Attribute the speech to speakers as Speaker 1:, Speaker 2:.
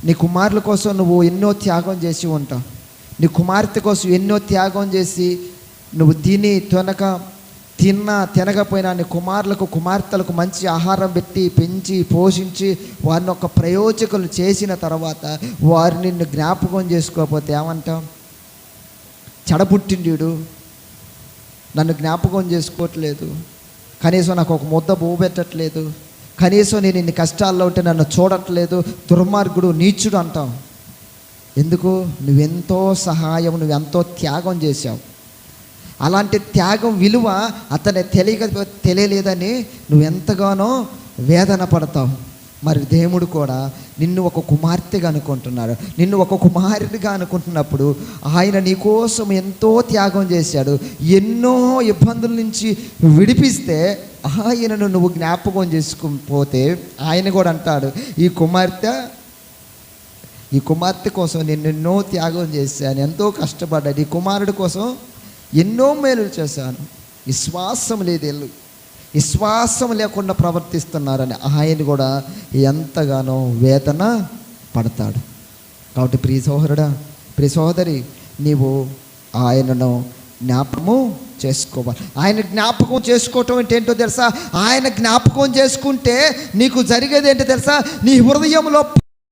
Speaker 1: నీ కుమారుల కోసం నువ్వు ఎన్నో త్యాగం చేసి ఉంటావు. నీ కుమార్తె కోసం ఎన్నో త్యాగం చేసి నువ్వు తినకపోయినా నీ కుమార్తెలకు మంచి ఆహారం పెట్టి పెంచి పోషించి వారిని ఒక ప్రయోజకులు చేసిన తర్వాత వారు నిన్ను జ్ఞాపకం చేసుకోకపోతే ఏమంటాం? చెడబుట్టిండు, నన్ను జ్ఞాపకం చేసుకోవట్లేదు, కనీసం నాకు ఒక ముద్ద పోబెట్టట్లేదు, కనీసం నేను ఇన్ని కష్టాల్లో ఉంటే నన్ను చూడట్లేదు, దుర్మార్గుడు, నీచుడు అంటాం. ఎందుకు? నువ్వెంతో సహాయం, నువ్వెంతో త్యాగం చేశావు. అలాంటి త్యాగం విలువ అతని తెలియలేదని నువ్వెంతగానో వేదన పడతావు. మరి దేవుడు కూడా నిన్ను ఒక కుమార్తెగా అనుకుంటున్నాడు, నిన్ను ఒక కుమారుడిగా అనుకుంటున్నప్పుడు ఆయన నీకోసం ఎంతో త్యాగం చేశాడు. ఎన్నో ఇబ్బందుల నుంచి విడిపిస్తే ఆయనను నువ్వు జ్ఞాపకం చేసుకుపోతే ఆయన కూడా అంటాడు, ఈ కుమార్తె కోసం నేను ఎన్నో త్యాగం చేశాను, ఎంతో కష్టపడ్డాను, ఈ కుమారుడి కోసం ఎన్నో మేలు చేశాను. విశ్వాసం లేకుండా ప్రవర్తిస్తున్నారని ఆయన కూడా ఎంతగానో వేదన పడతాడు. కాబట్టి ప్రియ సహోదరుడా, ప్రియ సహోదరి, నీవు ఆయనను జ్ఞాపకము చేసుకోవాలి. ఆయన జ్ఞాపకం చేసుకోవటం అంటే ఏంటో తెలుసా? ఆయన జ్ఞాపకం చేసుకుంటే నీకు జరిగేది ఏంటో తెలుసా? నీ హృదయంలో